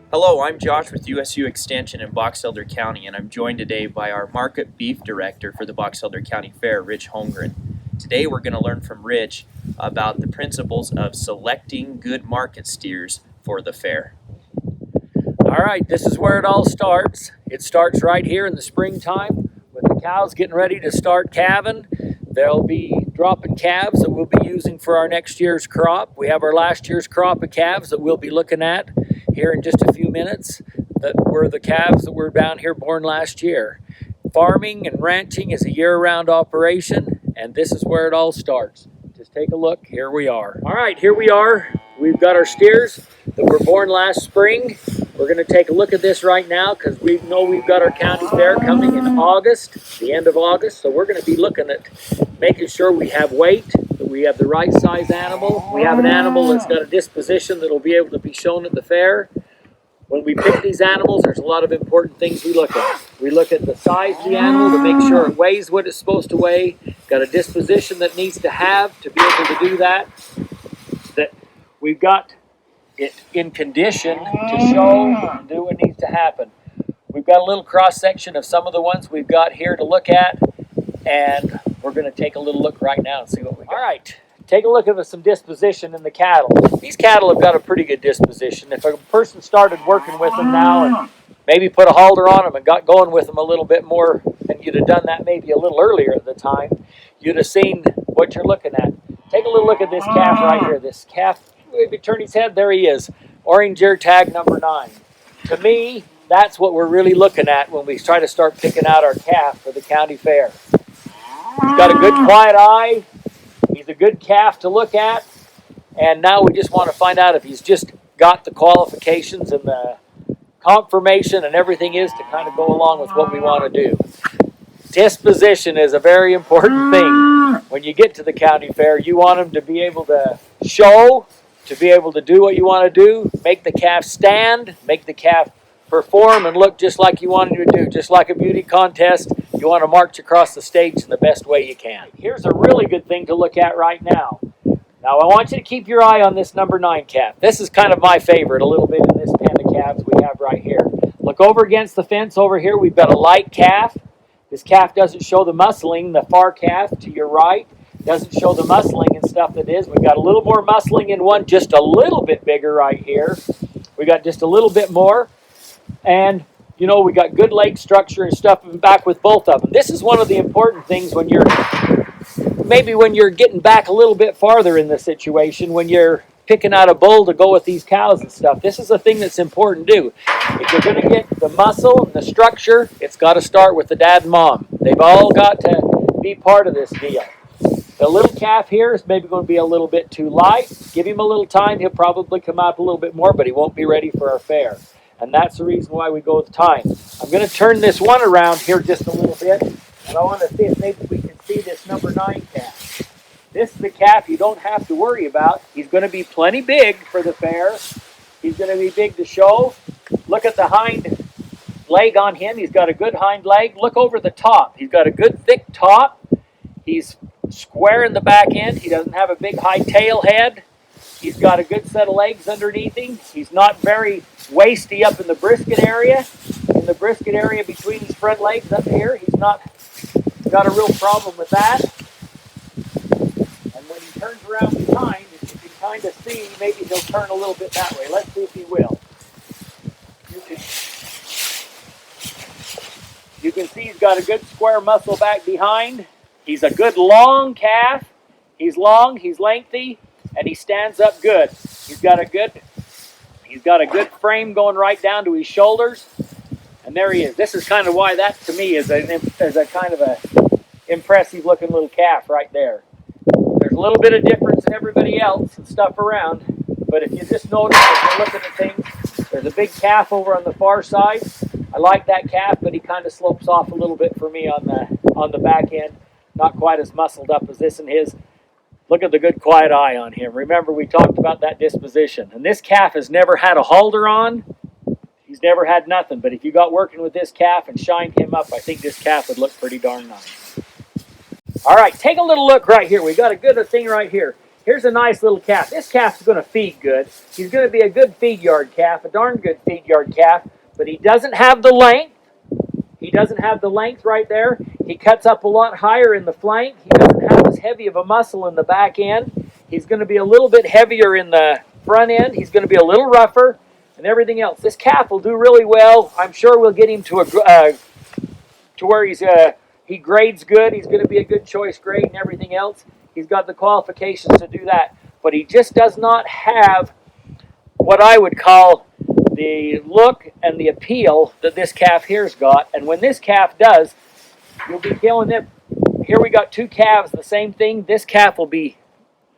Hello, I'm Josh with USU Extension in Box Elder County, and I'm joined today by our Market Beef Director for the Box Elder County Fair, Rich Holmgren. Today we're going to learn from Rich about the principles of selecting good market steers for the fair. All right, this is where it all starts. It starts right here in the springtime with the cows getting ready to start calving. They'll be dropping calves that we'll be using for our next year's crop. We have our last year's crop of calves that we'll be looking at here in just a few minutes, that were the calves that were down here born last year. Farming and ranching is a year-round operation, and this is where it all starts. Just take a look. Here we are. All right, here we are. We've got our steers that were born last spring. We're going to take a look at this right now because we know we've got our county fair coming in August, the end of August. So we're going to be looking at making sure we have weight, that we have the right size animal. We have an animal that's got a disposition that will be able to be shown at the fair. When we pick these animals, there's a lot of important things we look at. We look at the size of the animal to make sure it weighs what it's supposed to weigh, got a disposition that needs to have to be able to do that, that we've got it in condition to show and do what needs to happen. We've got a little cross section of some of the ones we've got here to look at, and we're going to take a little look right now and see what we got. All right, take a look at some disposition in the cattle. These cattle have got a pretty good disposition. If a person started working with them now and maybe put a halter on them and got going with them a little bit more, and you'd have done that maybe a little earlier at the time, you'd have seen what you're looking at. Take a little look at this calf right here. This calf, if you turn his head, there he is. Orange ear tag number 9. To me, that's what we're really looking at when we try to start picking out our calf for the county fair. He's got a good quiet eye. He's a good calf to look at. And now we just want to find out if he's just got the qualifications and the confirmation and everything is to kind of go along with what we want to do. Disposition is a very important thing. When you get to the county fair, you want him to be able to show, to be able to do what you want to do, make the calf stand, make the calf perform and look just like you want him to do. Just like a beauty contest, you want to march across the stage in the best way you can. Here's a really good thing to look at right now. Now I want you to keep your eye on this number 9 calf. This is kind of my favorite a little bit in this pen of calves we have right here. Look over against the fence over here. We've got a light calf. This calf doesn't show the muscling. The far calf to your right doesn't show the muscling and stuff that is. We've got a little more muscling in one, just a little bit bigger right here. We got just a little bit more. And, you know, we got good leg structure and stuff back with both of them. This is one of the important things when you're, maybe when you're getting back a little bit farther in the situation, when you're picking out a bull to go with these cows and stuff. This is a thing that's important to do. If you're going to get the muscle and the structure, it's got to start with the dad and mom. They've all got to be part of this deal. The little calf here is maybe going to be a little bit too light. Give him a little time. He'll probably come out a little bit more, but he won't be ready for our fair. And that's the reason why we go with time. I'm going to turn this one around here just a little bit, and I want to see if maybe we can see this number 9 calf. This is the calf you don't have to worry about. He's going to be plenty big for the fair. He's going to be big to show. Look at the hind leg on him. He's got a good hind leg. Look over the top. He's got a good thick top. He's square in the back end. He doesn't have a big high tail head. He's got a good set of legs underneath him. He's not very waisty up in the brisket area. In the brisket area between his front legs up here, he's not got a real problem with that. And when he turns around behind, if you can kind of see, maybe he'll turn a little bit that way. Let's see if he will. You can see he's got a good square muscle back behind. He's a good long calf. He's long, he's lengthy, and he stands up good. He's got a good frame going right down to his shoulders. And there he is. This is kind of why that to me is a kind of a impressive looking little calf right there. There's a little bit of difference in everybody else and stuff around, but if you just notice as you're looking at things, there's a big calf over on the far side. I like that calf, but he kind of slopes off a little bit for me on the back end. Not quite as muscled up as this and his. Look at the good quiet eye on him. Remember, we talked about that disposition. And this calf has never had a halter on. He's never had nothing. But if you got working with this calf and shined him up, I think this calf would look pretty darn nice. All right, take a little look right here. We got a good thing right here. here's a nice little calf. This calf's going to feed good. He's going to be a good feed yard calf, a darn good feed yard calf, but he doesn't have the length. He doesn't have the length right there. He cuts up a lot higher in the flank. He doesn't have as heavy of a muscle in the back end. He's going to be a little bit heavier in the front end. He's going to be a little rougher and everything else. This calf will do really well. I'm sure we'll get him to where he grades good. He's going to be a good choice grade and everything else. He's got the qualifications to do that. But he just does not have what I would call the look and the appeal that this calf here's got. And when this calf does, you'll be killing them. Here we got two calves, the same thing. This calf will be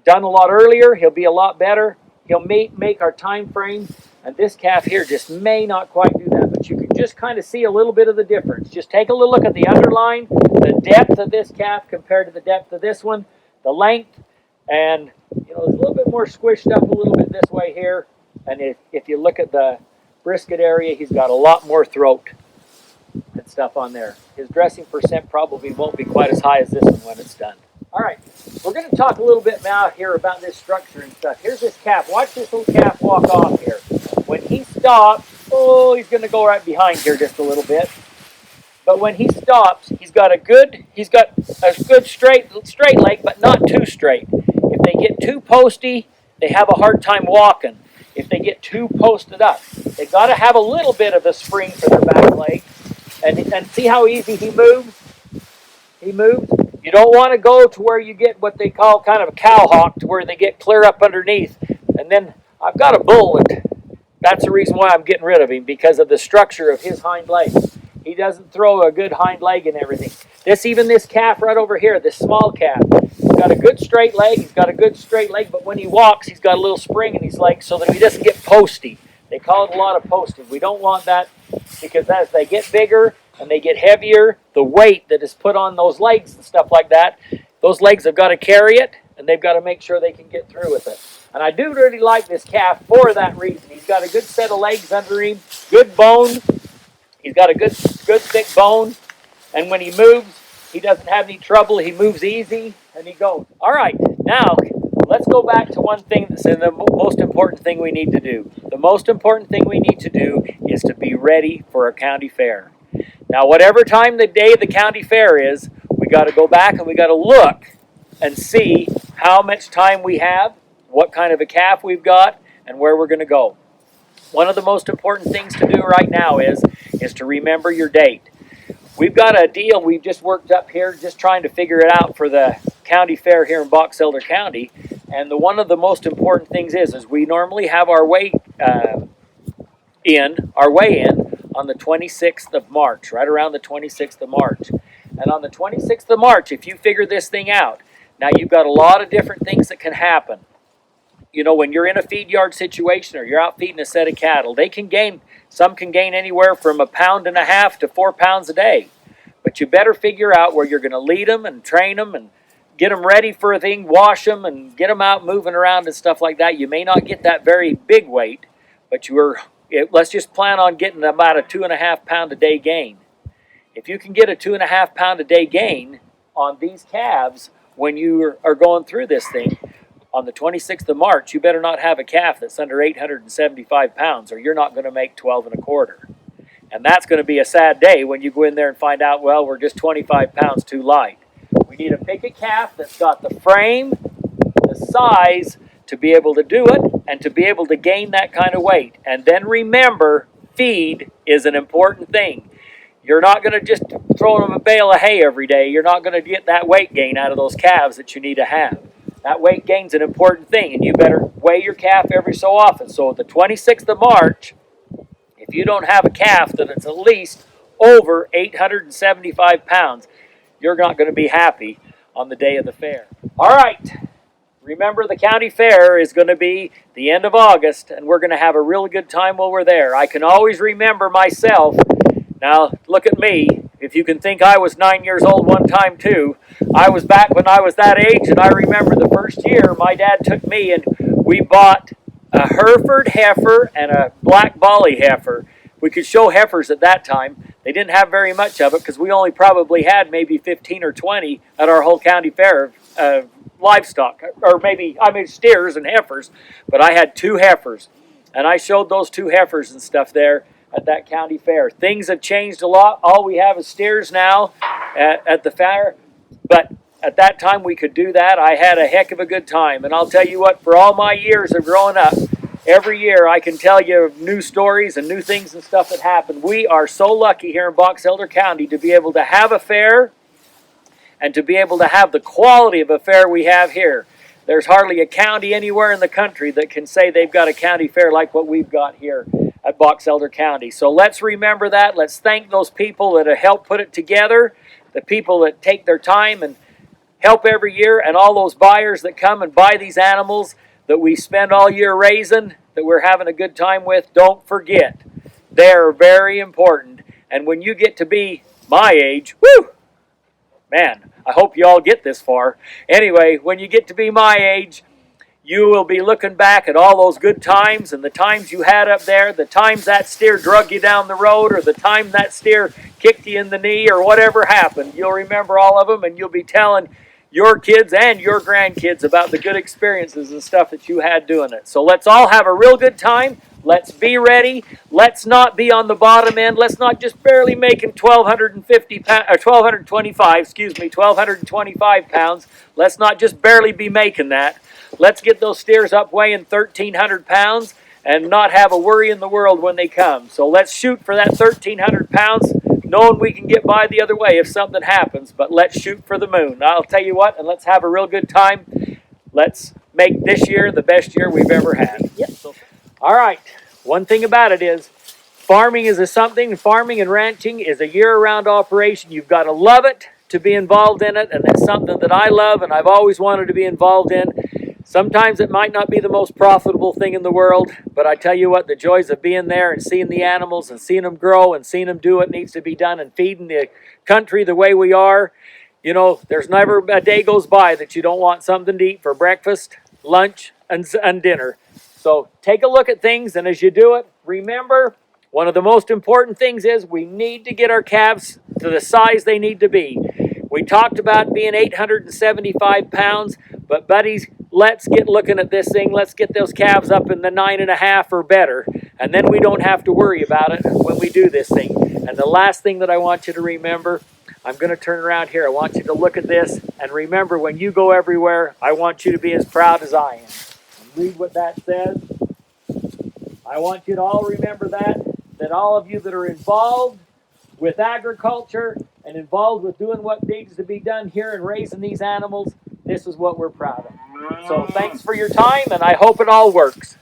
done a lot earlier. He'll be a lot better. He'll make our time frame. And this calf here just may not quite do that. But you can just kind of see a little bit of the difference. Just take a little look at the underline, the depth of this calf compared to the depth of this one, the length, and there's a little bit more squished up a little bit this way here. And if you look at the brisket area, he's got a lot more throat and stuff on there. His dressing percent probably won't be quite as high as this one when it's done. All right, we're going to talk a little bit now here about this structure and stuff. Here's this calf. Watch this little calf walk off here. When he stops, he's going to go right behind here just a little bit. But when he stops, he's got a good straight leg, but not too straight. If they get too posty, they have a hard time walking. If they get too posted up, they got to have a little bit of a spring for their back leg. And see how easy he moves? He moves. You don't want to go to where you get what they call kind of a cow hawk, to where they get clear up underneath. And then I've got a bull, and that's the reason why I'm getting rid of him, because of the structure of his hind legs. He doesn't throw a good hind leg and everything. Even this calf right over here, this small calf, he's got a good straight leg. But when he walks, he's got a little spring in his leg so that he doesn't get posty. They call it a lot of posting. We don't want that, because as they get bigger and they get heavier, the weight that is put on those legs and stuff like that, those legs have got to carry it, and they've got to make sure they can get through with it. And I do really like this calf for that reason. He's got a good set of legs under him, good bone. He's got a good thick bone, and when he moves, he doesn't have any trouble. He moves easy, and he goes. All right, now let's go back to one thing that's the most important thing we need to do. The most important thing we need to do is to be ready for a county fair. Now, whatever time the day the county fair is, we got to go back and we got to look and see how much time we have, what kind of a calf we've got, and where we're going to go. One of the most important things to do right now is to remember your date. We've got a deal we've just worked up here, just trying to figure it out for the county fair here in Box Elder County. And one of the most important things is we normally have our weigh in on the 26th of March, right around the 26th of March. And on the 26th of March, if you figure this thing out, now you've got a lot of different things that can happen. When you're in a feed yard situation or you're out feeding a set of cattle, some can gain anywhere from 1.5 pounds to 4 pounds a day. But you better figure out where you're going to lead them and train them and get them ready for a thing, wash them and get them out moving around and stuff like that. You may not get that very big weight, but let's just plan on getting about a 2.5 pound a day gain. If you can get a 2.5 pound a day gain on these calves when you are going through this thing, on the 26th of March, you better not have a calf that's under 875 pounds, or you're not going to make 12 1/4. And that's going to be a sad day when you go in there and find out, well, we're just 25 pounds too light. We need to pick a calf that's got the frame, the size to be able to do it, and to be able to gain that kind of weight. And then remember, feed is an important thing. You're not going to just throw them a bale of hay every day. You're not going to get that weight gain out of those calves that you need to have. That weight gain's an important thing, and you better weigh your calf every so often. So the 26th of March, if you don't have a calf that's at least over 875 pounds, you're not going to be happy on the day of the fair. All right, remember the county fair is going to be the end of August, and we're going to have a really good time while we're there. I can always remember myself. Now, look at me. If you can think I was 9 years old one time too, I was back when I was that age, and I remember the first year my dad took me and we bought a Hereford heifer and a black Bolly heifer. We could show heifers at that time. They didn't have very much of it because we only probably had maybe 15 or 20 at our whole county fair livestock, or maybe, I mean steers and heifers, but I had 2 heifers. And I showed those 2 heifers and stuff there at that county fair. Things have changed a lot. All we have is steers now at the fair, but at that time we could do that. I had a heck of a good time. And I'll tell you what, for all my years of growing up, every year I can tell you new stories and new things and stuff that happen. We are so lucky here in Box Elder County to be able to have a fair and to be able to have the quality of a fair we have here. There's hardly a county anywhere in the country that can say they've got a county fair like what we've got here at Box Elder County. So let's remember that. Let's thank those people that have helped put it together, the people that take their time and help every year, and all those buyers that come and buy these animals that we spend all year raising, that we're having a good time with. Don't forget, they're very important. And when you get to be my age, whoo, man, I hope you all get this far. Anyway, when you get to be my age, you will be looking back at all those good times and the times you had up there, the times that steer drug you down the road, or the time that steer kicked you in the knee, or whatever happened. You'll remember all of them, and you'll be telling your kids and your grandkids about the good experiences and stuff that you had doing it. So let's all have a real good time. Let's be ready. Let's not be on the bottom end. Let's not just barely making 1,225 pounds. Let's not just barely be making that. Let's get those steers up weighing 1,300 pounds and not have a worry in the world when they come. So let's shoot for that 1,300 pounds, knowing we can get by the other way if something happens, but let's shoot for the moon. I'll tell you what, and let's have a real good time. Let's make this year the best year we've ever had. Yep. All right, one thing about it is, farming and ranching is a year-round operation. You've got to love it to be involved in it, and it's something that I love and I've always wanted to be involved in. Sometimes it might not be the most profitable thing in the world, but I tell you what, the joys of being there and seeing the animals and seeing them grow and seeing them do what needs to be done and feeding the country the way we are, you know, there's never a day goes by that you don't want something to eat for breakfast, lunch, and dinner. So take a look at things, and as you do it, remember, one of the most important things is we need to get our calves to the size they need to be. We talked about being 875 pounds, but buddies, let's get looking at this thing. Let's get those calves up in the 9.5 or better, and then we don't have to worry about it when we do this thing. And the last thing that I want you to remember, I'm going to turn around here. I want you to look at this, and remember, when you go everywhere, I want you to be as proud as I am. And read what that says. I want you to all remember that all of you that are involved with agriculture and involved with doing what needs to be done here and raising these animals, this is what we're proud of. So thanks for your time, and I hope it all works.